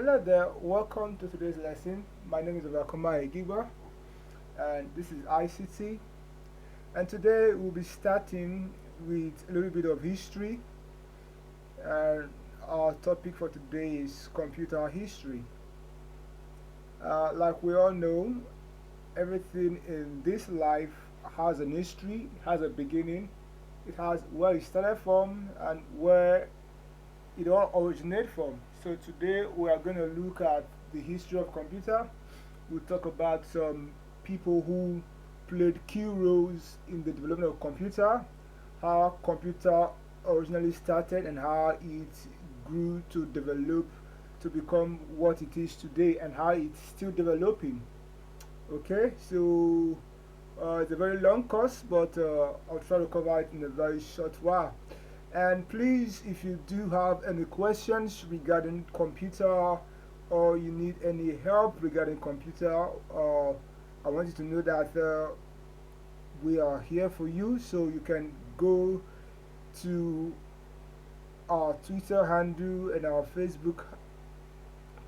Hello there, welcome to today's lesson. My name is Abacus, and this is ICT. And today we'll be starting with a little bit of history. And our topic for today is computer history. Like we all know, everything in this life has an history, has a beginning, it has where it started from, and where it all originated from. So today we are going to look at the history of computer. We'll talk about some people who played key roles in the development of computer, how computer originally started and how it grew to develop to become what it is today and how it's still developing. Okay, so it's a very long course, but I'll try to cover it in a very short while. And please, if you do have any questions regarding computer or you need any help regarding computer, I want you to know that we are here for you. So you can go to our Twitter handle and our Facebook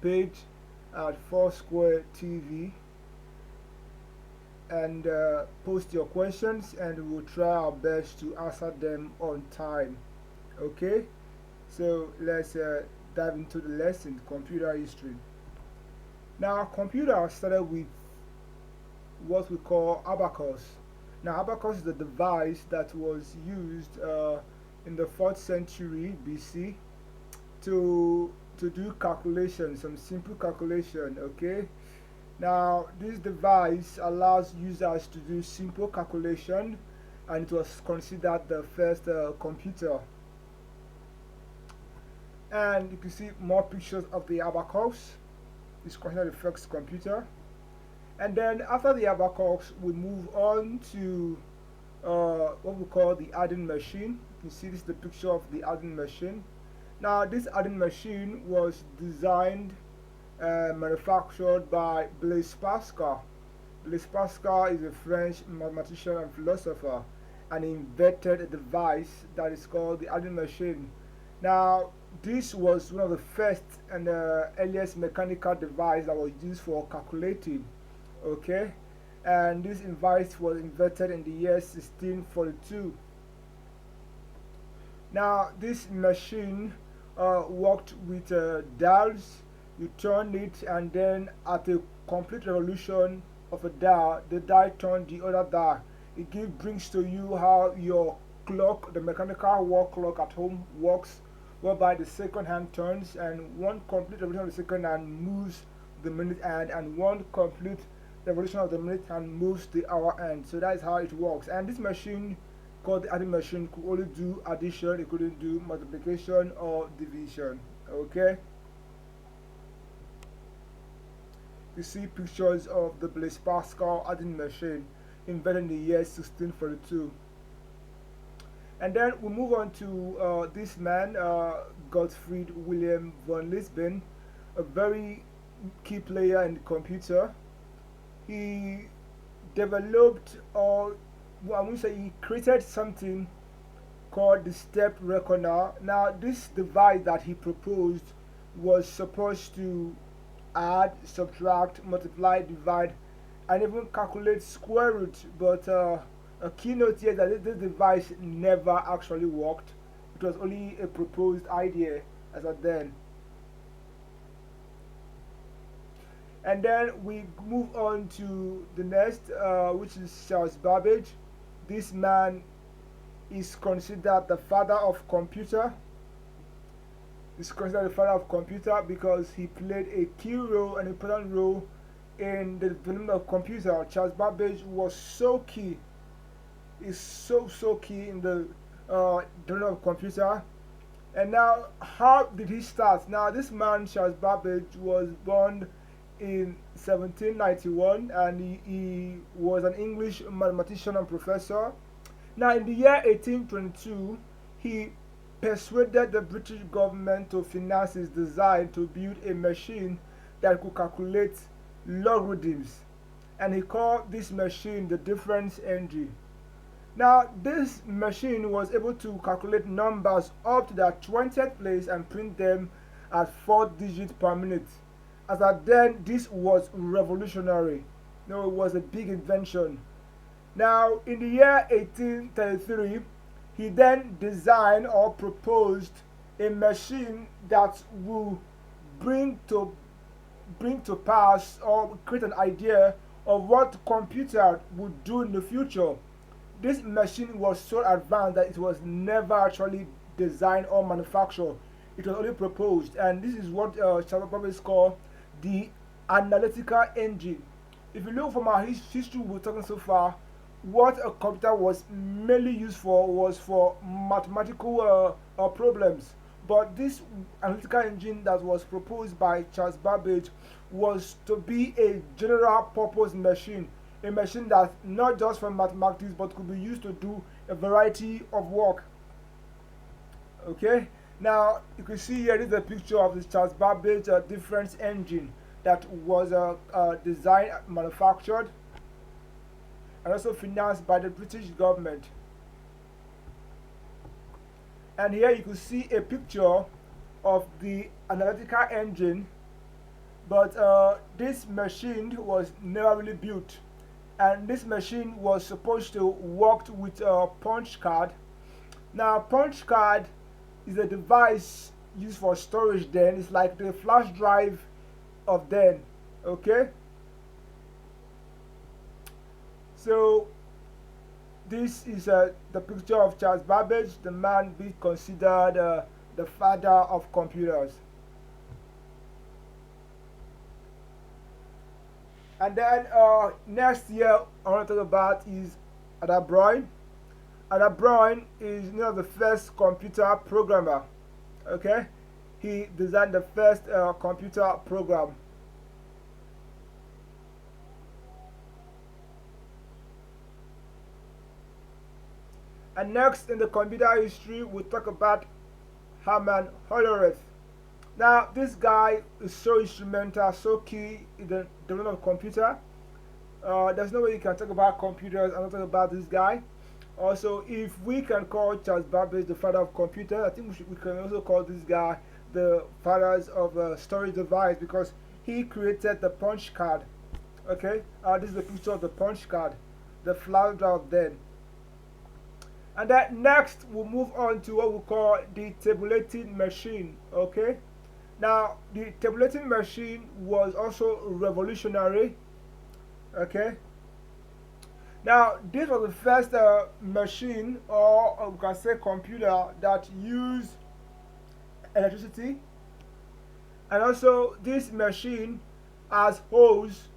page at Foursquare TV and post your questions, and we'll try our best to answer them on time. Okay, so let's dive into the lesson, computer history. Now, computer started with what we call abacus. Now, abacus is a device that was used in the 4th century BC to do calculation, some simple calculation. Okay, now this device allows users to do simple calculation, and it was considered the first computer. And you can see more pictures of the abacus. It's considered the first computer. And then after the abacus, we move on to what we call the adding machine. You see this is the picture of the adding machine. Now this adding machine was designed and manufactured by Blaise Pascal. Blaise Pascal is a French mathematician and philosopher, and he invented a device that is called the adding machine. Now this was one of the first and earliest mechanical device that was used for calculating. Okay, and this device was invented in the year 1642. Now this machine worked with dials. You turn it, and then at a complete revolution of a dial, the dial turned the other dial. Brings to you how your clock, the mechanical wall clock at home, works, whereby the second hand turns, and one complete revolution of the second hand moves the minute hand, and one complete revolution of the minute hand moves the hour hand. So that is how it works. And this machine, called the adding machine, could only do addition, it couldn't do multiplication or division. Okay, you see pictures of the Blaise Pascal adding machine invented in the year 1642. And then we move on to this man, Gottfried Wilhelm von Lisbon, a very key player in the computer. He developed, or I would say he created something called the step reckoner. Now this device that he proposed was supposed to add, subtract, multiply, divide, and even calculate square root, but a keynote here is that this device never actually worked. It was only a proposed idea as of then. And then we move on to the next, which is Charles Babbage. This man is considered the father of computer. He's considered the father of computer because he played a key role, an important role in the development of computer. Charles Babbage was so key, is so key in the development of computer. And now, how did he start? Now, this man, Charles Babbage, was born in 1791, and he was an English mathematician and professor. Now, in the year 1822, he persuaded the British government to finance his design to build a machine that could calculate logarithms, and he called this machine the difference engine. Now, this machine was able to calculate numbers up to their 20th place and print them at 4 digits per minute. As at then, this was revolutionary. No, it was a big invention. Now, in the year 1833, he then designed or proposed a machine that will bring to bring to pass or create an idea of what computer would do in the future. This machine was so advanced that it was never actually designed or manufactured. It was only proposed, and this is what Charles Babbage called the analytical engine. If you look from our history we're talking so far, what a computer was mainly used for was for mathematical problems. But this analytical engine that was proposed by Charles Babbage was to be a general purpose machine, a machine that not just for mathematics but could be used to do a variety of work. Okay, now you can see here is a picture of this Charles Babbage difference engine that was designed, manufactured, and also financed by the British government. And here you can see a picture of the analytical engine, but this machine was never really built, and this machine was supposed to work with a punch card. Now punch card is a device used for storage. Then it's like the flash drive of then. Okay, so this is the picture of Charles Babbage, the man be considered the father of computers. And then next year I want to talk about is Ada Brown. Ada Brown is one of the first computer programmer. Okay, he designed the first computer program. And next in the computer history, we'll talk about Herman Hollerith. Now, this guy is so instrumental, so key in the development of computer. There's no way you can talk about computers and not talk about this guy. Also, if we can call Charles Babbage the father of computers, I think we can also call this guy the fathers of storage device, because he created the punch card. Okay, this is the picture of the punch card, the flash drive then. And then next we'll move on to what we call the tabulating machine. Okay, now the tabulating machine was also revolutionary. Okay, now this was the first machine, or we can say computer, that used electricity. And also this machine has holes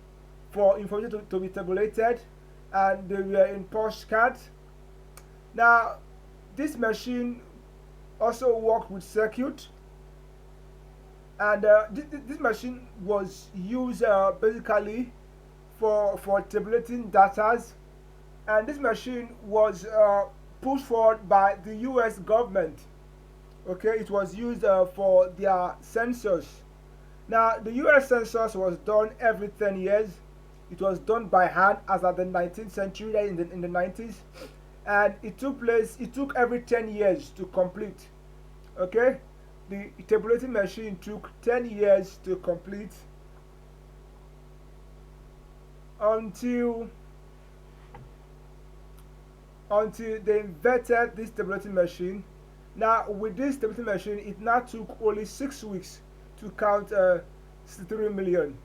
for information to be tabulated, and they were in postcards. Now, this machine also worked with circuit, and this machine was used basically for tabulating data, and this machine was pushed forward by the US government. Okay, it was used for their census. Now, the US census was done every 10 years. It was done by hand as at the 19th century, in the 90s. And it took every 10 years to complete. Okay, the tabulating machine took 10 years to complete, until they invented this tabulating machine. Now with this tabulating machine, it now took only 6 weeks to count 63 million.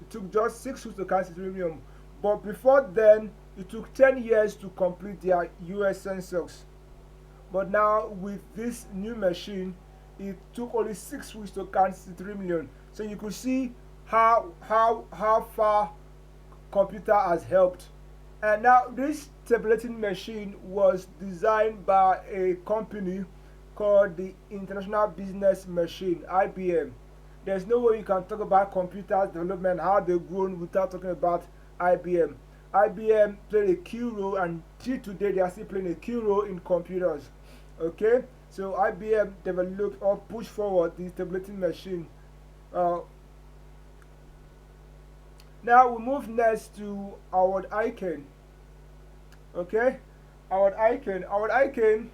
It took just 6 weeks to count 63 million, but before then it took 10 years to complete their US census. But now with this new machine, it took only 6 weeks to count 63 million. So you could see how far computer has helped. And now this tabulating machine was designed by a company called the International Business Machine, IBM. There's no way you can talk about computers development, how they've grown, without talking about IBM. IBM played a key role, and till today they are still playing a key role in computers. Okay, so IBM developed or pushed forward the tabulating machine. Now we move next to Howard Aiken. Okay, Howard Aiken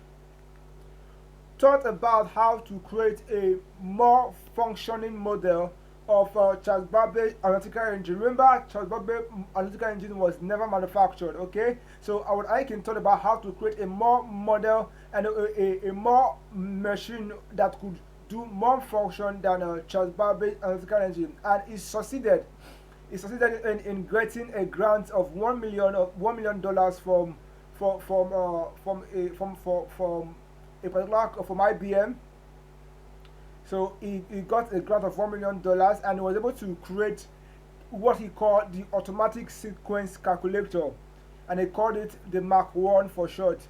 thought about how to create a more functioning model of Charles Babbage analytical engine. Remember, Charles Babbage analytical engine was never manufactured. Okay, so I can talk about how to create a more model and a more machine that could do more function than Charles Babbage analytical engine, and it succeeded. It succeeded in getting a grant of $1 million from a particular from IBM. So he got a grant of $1 million and was able to create what he called the automatic sequence calculator, and he called it the Mark 1 for short.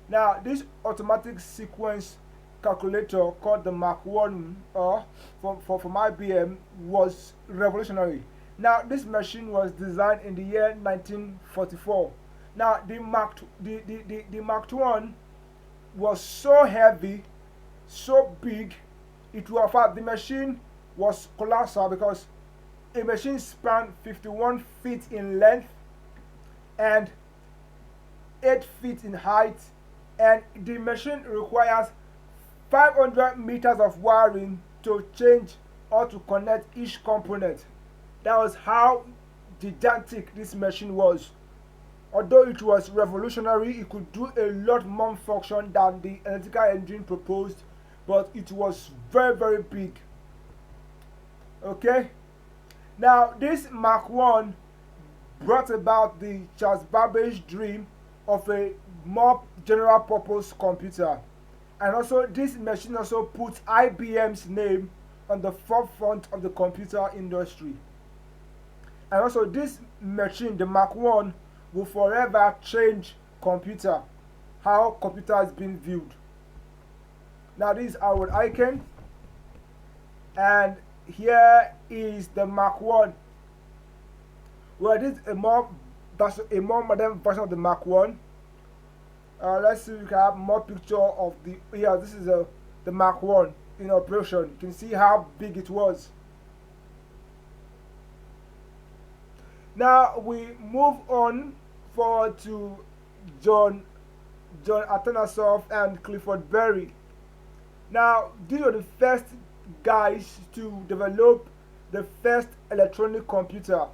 Now, this automatic sequence calculator called the Mark 1 from IBM was revolutionary. Now, this machine was designed in the year 1944. Now, the Mark 1 was so heavy, so big. It was, in fact, the machine was colossal because a machine spanned 51 feet in length and 8 feet in height, and the machine requires 500 meters of wiring to change or to connect each component. That was how gigantic this machine was. Although it was revolutionary, it could do a lot more function than the electrical engine proposed, but it was very, very big. Okay, now this Mark 1 brought about the Charles Babbage dream of a more general purpose computer, and also this machine also put IBM's name on the forefront of the computer industry. And also this machine, the Mark 1, will forever change how computer is being viewed. Now this is our icon, and here is the Mark 1. Well, this is a more modern version of the Mark 1. Let's see if we can have more picture of this is the Mark 1 in operation. You can see how big it was. Now we move on forward to John Atanasoff and Clifford Berry. Now these were the first guys to develop the first electronic computer.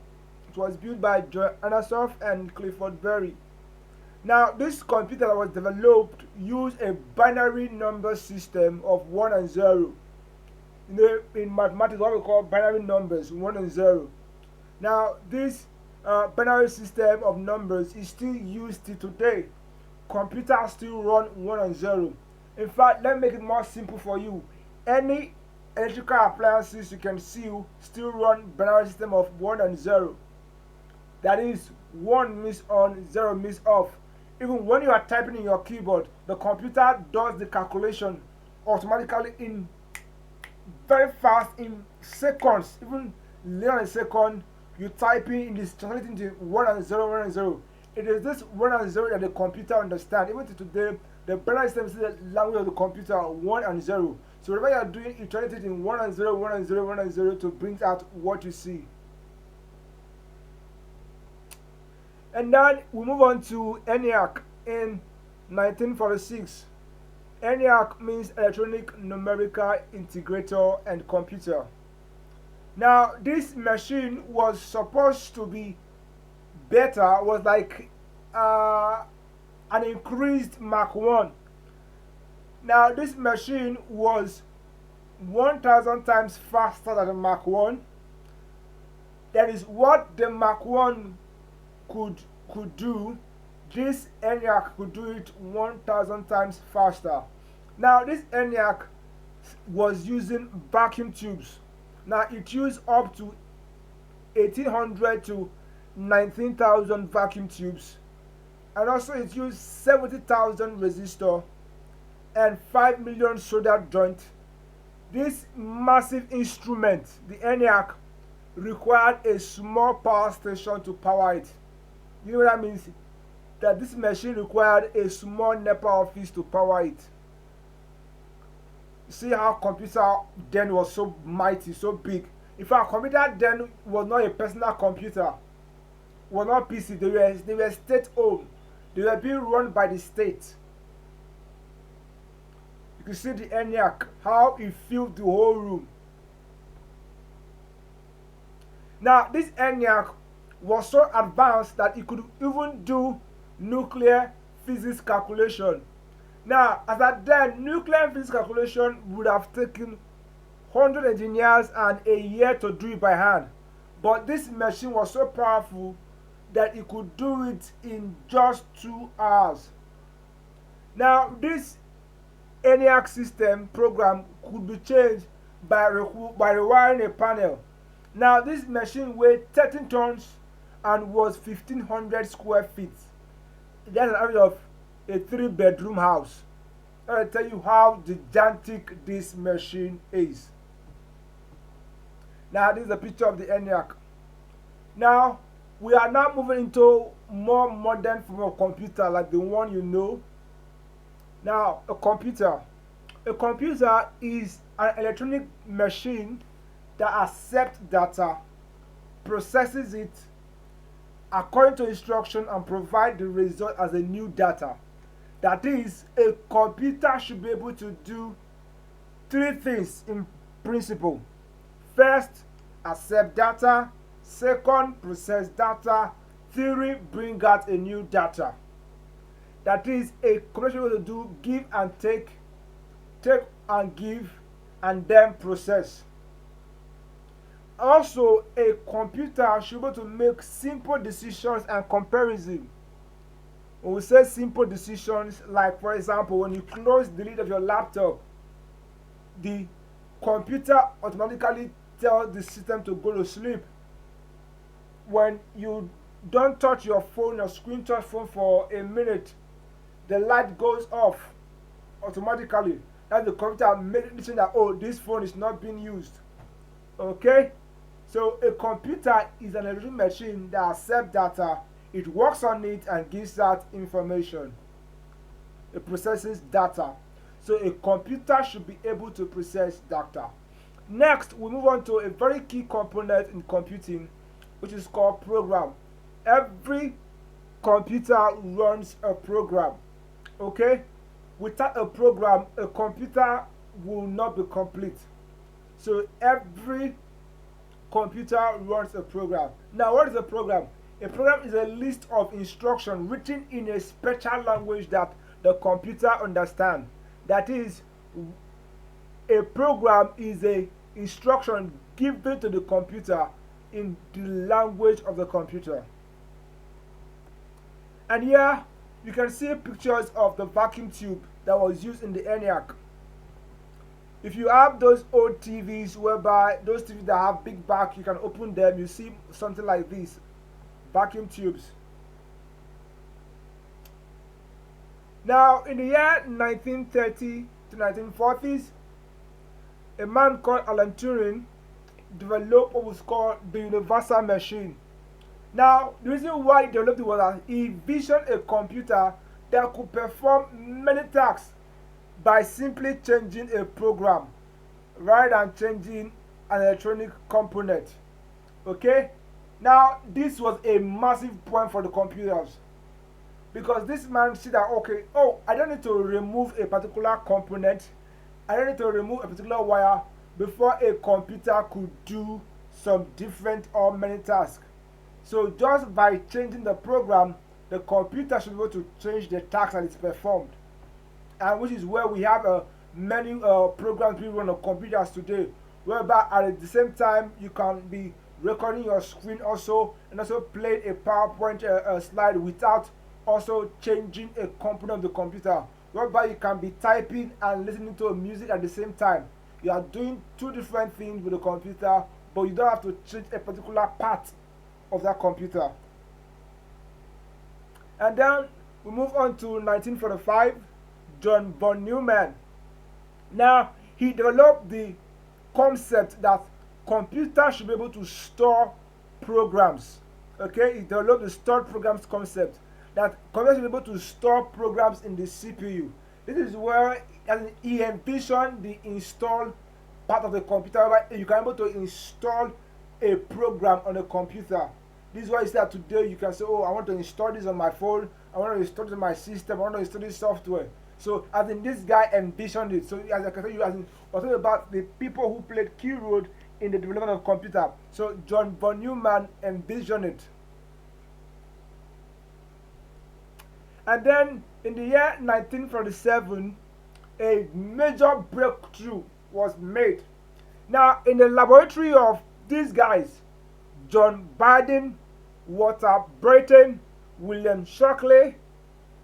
It was built by John Atanasoff and Clifford Berry. Now this computer that was developed used a binary number system of 1 and 0. You know, in mathematics what we call binary numbers, 1 and 0. Now this binary system of numbers is still used till today. Computers still run 1 and 0. In fact, let me make it more simple for you. Any electrical appliances you can see still run binary system of 1 and 0. That is, 1 means on, 0 means off. Even when you are typing in your keyboard, the computer does the calculation automatically in very fast, in seconds, even less than a second. You type in this, translating to 1 and 0, 1 and 0. It is this 1 and 0 that the computer understands. Even to today, the binary system is the language of the computer, 1 and 0. So whatever you are doing, you translate it in 1 and 0, 1 and 0, 1 and 0 to bring out what you see. And then we move on to ENIAC in 1946. ENIAC means Electronic Numerical Integrator and Computer. Now this machine was supposed to be better, was like an increased Mark 1. Now this machine was 1,000 times faster than the Mark 1. That is what the Mark 1 could do. This ENIAC could do it 1,000 times faster. Now this ENIAC was using vacuum tubes. Now it used up to 1,800 to 19,000 vacuum tubes, and also it used 70,000 resistor and 5 million solder joints. This massive instrument, the ENIAC, required a small power station to power it. You know what that means? That this machine required a small NEPA office to power it. See how computer then was so mighty, so big. In fact, computer then was not a personal computer, was not PC. They were state-owned. They were being run by the state. You can see the ENIAC, how it filled the whole room. Now, this ENIAC was so advanced that it could even do nuclear physics calculation. Now, as at then, nuclear physics calculation would have taken 100 engineers and a year to do it by hand. But this machine was so powerful that it could do it in just 2 hours. Now, this ENIAC system program could be changed by rewiring a panel. Now, this machine weighed 13 tons and was 1,500 square feet. That's an average of a 3-bedroom house. I'll tell you how gigantic this machine is. Now, this is a picture of the ENIAC. Now, we are now moving into more modern form of computer like the one you know. Now, a computer. A computer is an electronic machine that accepts data, processes it according to instruction, and provides the result as a new data. That is, a computer should be able to do 3 things in principle. First, accept data. Second, process data. 3, bring out a new data. That is, a computer should be able to do give and take and give, and then process. Also, a computer should be able to make simple decisions and comparison. When we say simple decisions, like for example, when you close the lid of your laptop, the computer automatically tells the system to go to sleep. When you don't touch your phone or screen touch phone for a minute, the light goes off automatically. That's the computer making decision that, oh, this phone is not being used. Okay? So a computer is an electronic machine that accepts data, it works on it and gives out information. It processes data. So a computer should be able to process data. Next, we move on to a very key component in computing, which is called program. Every computer runs a program. Okay? Without a program, a computer will not be complete. So every computer runs a program. Now, what is a program? A program is a list of instructions written in a special language that the computer understands. That is, a program is a instruction given to the computer in the language of the computer. And here you can see pictures of the vacuum tube that was used in the ENIAC. If you have those old TVs whereby those TVs that have big back, you can open them, you see something like this, vacuum tubes. Now, in the year 1930 to 1940s, a man called Alan Turing developed what was called the universal machine. Now, the reason why he developed it was that he envisioned a computer that could perform many tasks by simply changing a program rather than changing an electronic component. Okay? Now, this was a massive point for the computers, because this man said that, okay, oh, I don't need to remove a particular component, I don't need to remove a particular wire before a computer could do some different or many tasks. So just by changing the program, the computer should be able to change the task that is performed. And which is where we have many programs being run on computers today, whereby at the same time you can be recording your screen also, and also playing a PowerPoint slide without also changing a component of the computer, whereby you can be typing and listening to music at the same time. You are doing 2 different things with the computer, but you don't have to change a particular part of that computer. And then we move on to 1945, John von Neumann. Now, he developed the concept that computers should be able to store programs. Okay, he developed the stored programs concept, that computers should be able to store programs in the CPU. This is where he envisioned the install part of the computer, where you can be able to install a program on a computer. This is why it's that today you can say, oh, I want to install this on my phone, I want to install this on my system, I want to install this software. So as in this guy envisioned it. So as I can tell you, as in, we're talking about the people who played key role in the development of computer. So John von Neumann envisioned it. And then in the year 1947, a major breakthrough was made. Now, in the laboratory of these guys, John Biden, Walter Brattain, William Shockley,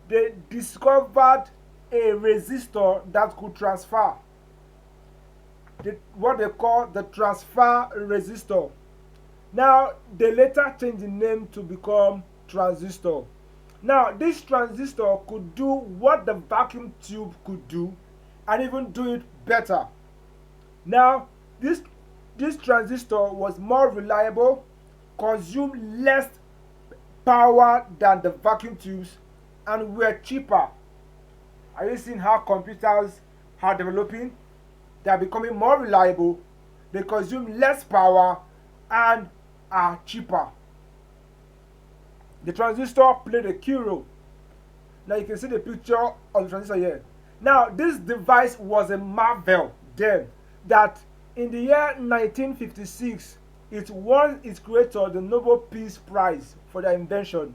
they discovered a resistor that could transfer. What they call the transfer resistor. Now, they later changed the name to become transistor. Now, this transistor could do what the vacuum tube could do and even do it better. Now, this transistor was more reliable, consumed less power than the vacuum tubes, and were cheaper. Are you seeing how computers are developing? They are becoming more reliable, they consume less power, and are cheaper. The transistor played a key role. Now you can see the picture of the transistor here. Now this device was a marvel then, that in the year 1956 it won its creator the Nobel Peace Prize for their invention.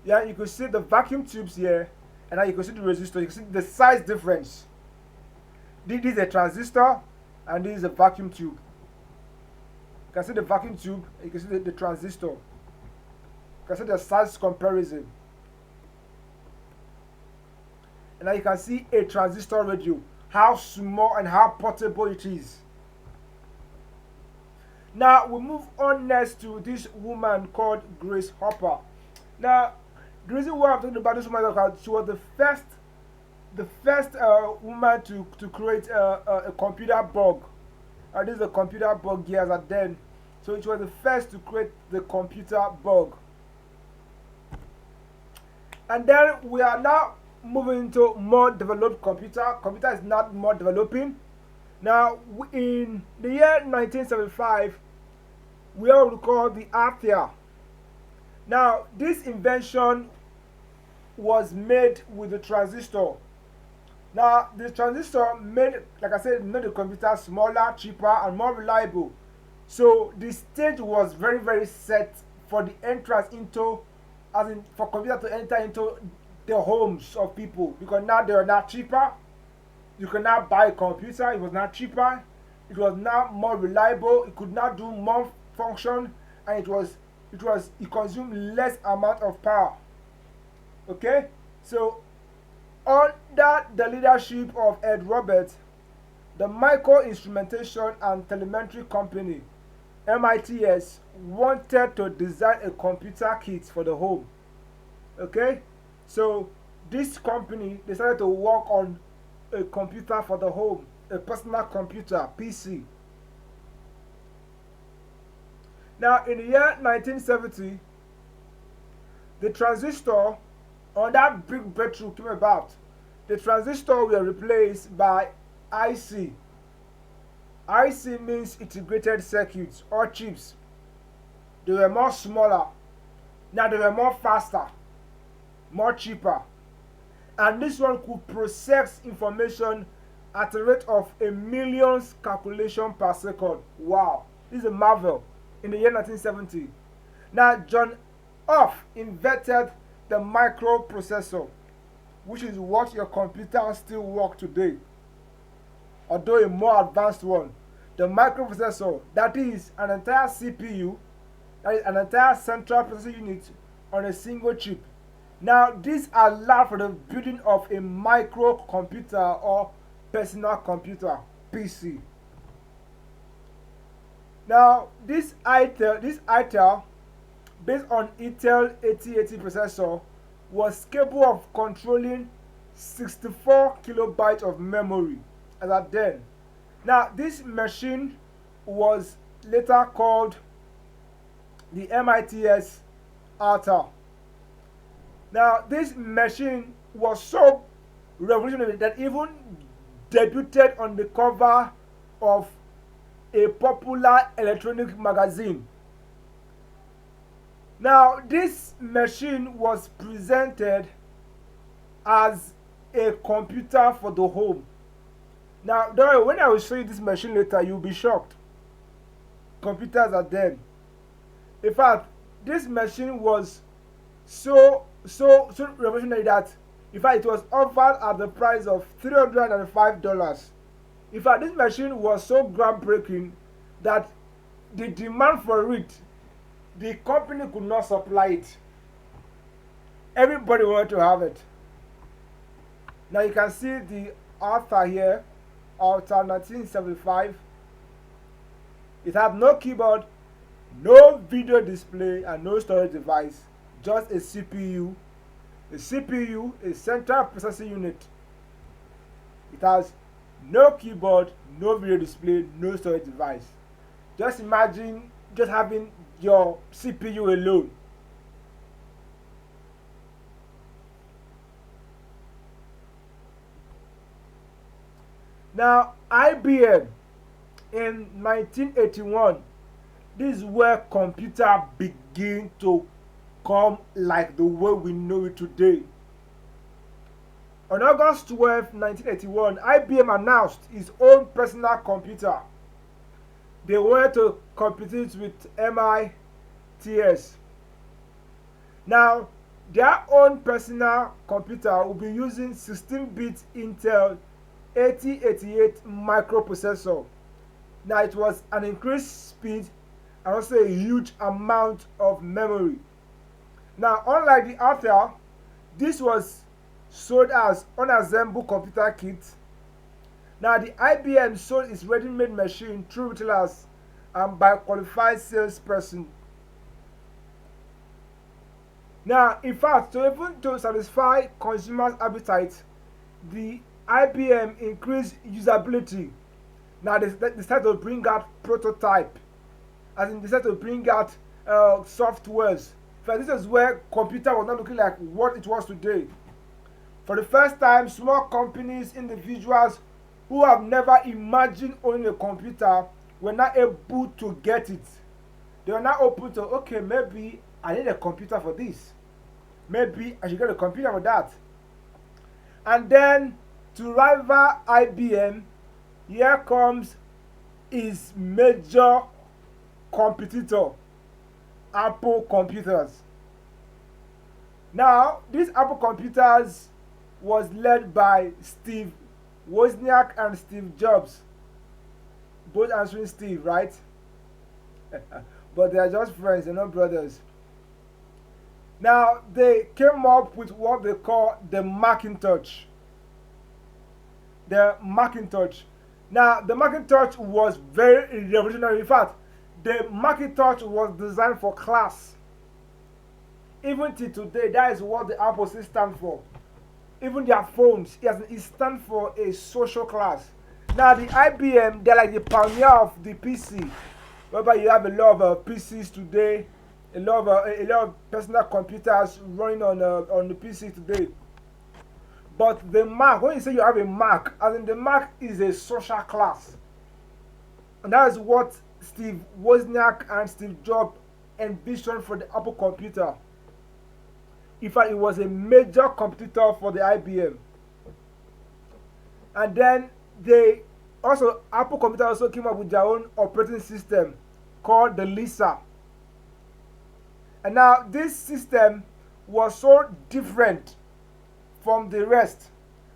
Yeah, you can see the vacuum tubes here, and now you can see the resistor. You can see the size difference. This is a transistor, and this is a vacuum tube. You can see the vacuum tube, you can see the transistor. You can see the size comparison. And now you can see a transistor radio, how small and how portable it is. Now we move on next to this woman called Grace Hopper. Now the reason why I'm talking about this woman is because she was the first woman to create a computer bug. This is a computer bug years and then. So it was the first to create the computer bug. And then we are now moving into more developed computer. Computer is not more developing. Now in the year 1975, we all recall the Athia. Now this invention was made with the transistor. Now the transistor made, like I said, made the computer smaller, cheaper, and more reliable. So the stage was very, very set for the entrance into, as in for computer to enter into the homes of people, because now they are now cheaper. You can now buy a computer. It was now cheaper. It was now more reliable. It could now do more function, and it consumed less amount of power. Okay, so under the leadership of Ed Roberts, the Micro Instrumentation and Telemetry Company, MITS, wanted to design a computer kit for the home. Okay, so this company decided to work on a computer for the home, a personal computer, PC. Now in the year 1970, the transistor, on that big breakthrough came about, the transistor were replaced by IC. IC means integrated circuits or chips. They were more smaller. Now they were more faster, more cheaper. And this one could process information at a rate of 1,000,000 calculations per second. Wow, this is a marvel. In the year 1970. Now John Off invented the microprocessor, which is what your computer still works today, although a more advanced one. The microprocessor, that is an entire CPU, that is an entire central processing unit on a single chip. Now this allows for the building of a microcomputer or personal computer, PC. Now this ITEL, based on Intel 8080 processor, was capable of controlling 64 kilobytes of memory as at then. Now this machine was later called the MITS Alta. Now this machine was so revolutionary that even debuted on the cover of a popular electronic magazine. Now this machine was presented as a computer for the home. Now, don't worry, when I will show you this machine later, you'll be shocked. Computers are dead. In fact, this machine was so revolutionary that, in fact, it was offered at the price of $305. In fact, this machine was so groundbreaking that the demand for it, the company could not supply it. Everybody wanted to have it. Now you can see the author here, author 1975. It had no keyboard, no video display, and no storage device. Just a CPU. A CPU, a central processing unit. It has no keyboard, no video display, no storage device. Just imagine just having your CPU alone. Now, IBM in 1981, this is where computer begin to come like the way we know it today. On August 12, 1981, IBM announced its own personal computer. They wanted to compete with MITS. Now, their own personal computer will be using 16-bit Intel 8088 microprocessor. Now, it was an increased speed and also a huge amount of memory. Now, unlike the Altair, this was sold as unassembled computer kit. Now, the IBM sold its ready-made machine through retailers and by qualified salesperson. Now, in fact, even to satisfy consumers' appetite, the IBM increased usability. Now, they started to bring out prototype, as in they started to bring out softwares. For this is where computer was not looking like what it was today. For the first time, small companies, individuals who have never imagined owning a computer were not able to get it. They were not open to, okay, maybe I need a computer for this. Maybe I should get a computer for that. And then, to rival IBM, here comes its major competitor, Apple Computers. Now, these Apple Computers was led by Steve Wozniak and Steve Jobs. Both answering Steve, right? But they are just friends, they're not brothers. Now, they came up with what they call the Macintosh. The Macintosh. Now, the Macintosh was very revolutionary. In fact, the Macintosh was designed for class. Even till today, that is what the Apple stands for. Even their phones, it stands for a social class. Now, the IBM, they're like the pioneer of the PC. Whereby you have a lot of PCs today, a lot of personal computers running on the PC today. But the Mac, when you say you have a Mac, as in the Mac is a social class. And that is what Steve Wozniak and Steve Jobs envisioned for the Apple computer. In fact, it was a major competitor for the IBM. And then Apple Computer also came up with their own operating system called the Lisa. And now this system was so different from the rest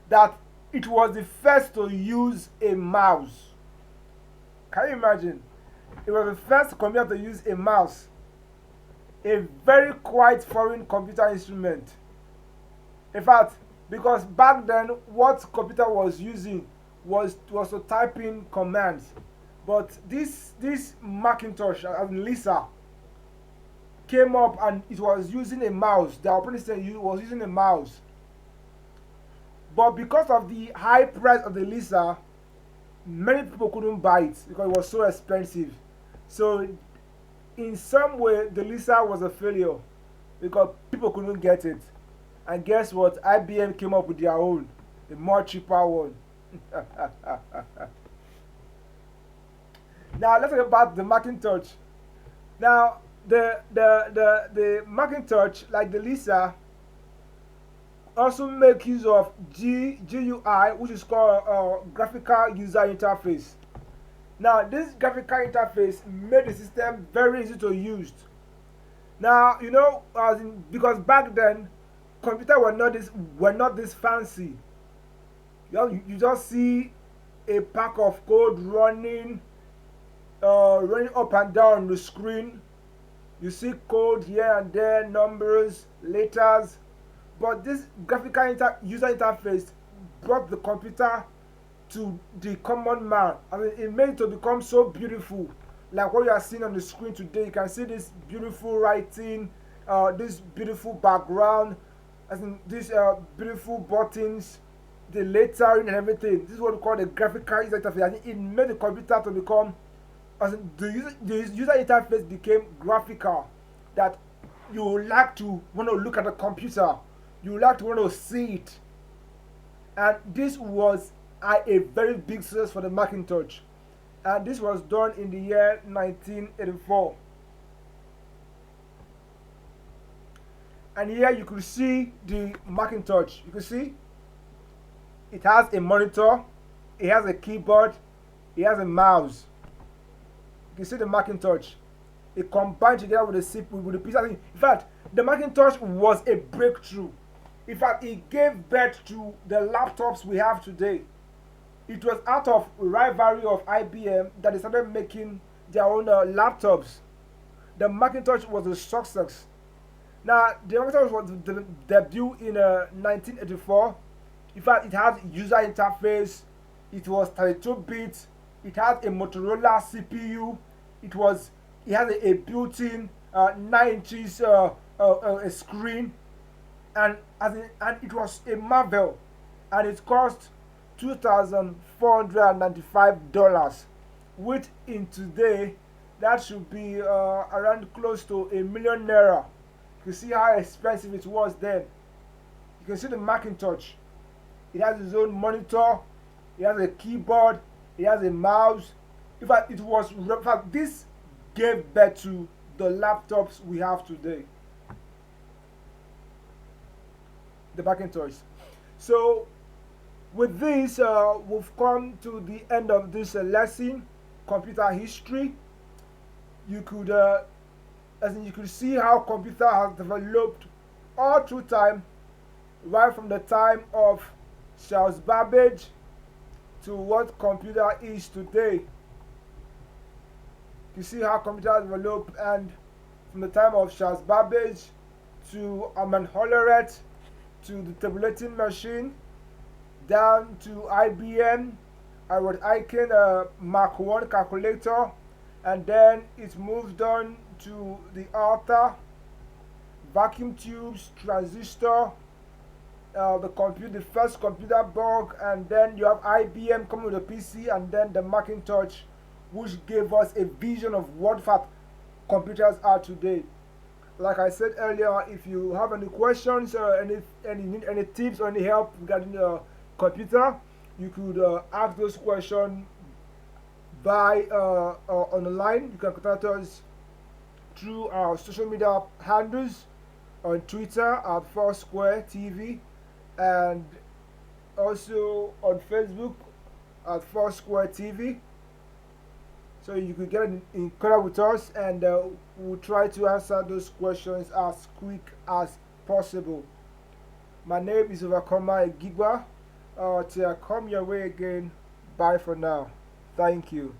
that it was the first to use a mouse. Can you imagine? It was the first computer to use a mouse. A very quite foreign computer instrument. In fact, because back then what computer was using was to type in commands. But this Macintosh and Lisa came up and it was using a mouse. The operating system was using a mouse. But because of the high price of the Lisa, many people couldn't buy it because it was so expensive. So in some way, the Lisa was a failure because people couldn't get it. And guess what? IBM came up with their own, a more cheaper one. Now let's talk about the Macintosh. Now the Macintosh, like the Lisa, also make use of GUI, which is called graphical user interface. Now, this graphical interface made the system very easy to use. Now, because back then, computers were not this fancy. You just see a pack of code running up and down the screen. You see code here and there, numbers, letters. But this graphical user interface brought the computer to the common man. I mean, it made it to become so beautiful. Like what you are seeing on the screen today, you can see this beautiful writing, this beautiful background, as in these beautiful buttons, the lettering and everything. This is what we call the graphical user interface. I think it made the computer to become, as in the user interface became graphical. That you would like to want to look at the computer, you would like to want to see it, and this was a very big success for the Macintosh. And this was done in the year 1984. And here you could see the Macintosh. You can see it has a monitor, it has a keyboard, it has a mouse. You can see the Macintosh. It combined together with the PC. In fact, the Macintosh was a breakthrough. In fact, it gave birth to the laptops we have today. It was out of rivalry of IBM that they started making their own laptops. The Macintosh was a success. Now, the Macintosh was debuted in 1984. In fact, it had user interface. It was 32 bits. It had a Motorola CPU. It had a built-in 9 inches screen, and it was a marvel, and it cost $2,495, which in today that should be around close to ₦1,000,000. You can see how expensive it was then. You can see the Macintosh. It has its own monitor, it has a keyboard, it has a mouse. In fact, this gave birth to the laptops we have today. The Macintosh. So with this, we've come to the end of this lesson, computer history. You could see how computer has developed all through time, right from the time of Charles Babbage to what computer is today. You see how computers developed, and from the time of Charles Babbage to Armand Hollerith to the tabulating machine, down to IBM, Albert Einstein Mark I calculator, and then it moved on to the Alta, vacuum tubes, transistor, the first computer bug, and then you have IBM coming with a PC, and then the Macintosh, which gave us a vision of what fact computers are today. Like I said earlier, if you have any questions or any tips or any help regarding the computer, you could ask those questions by on the line. You can contact us through our social media handles on Twitter at Foursquare TV, and also on Facebook at Foursquare TV. So you could get in contact with us, and we'll try to answer those questions as quick as possible. My name is Overcomer Gigwa. Till I come your way again, bye for now. Thank you.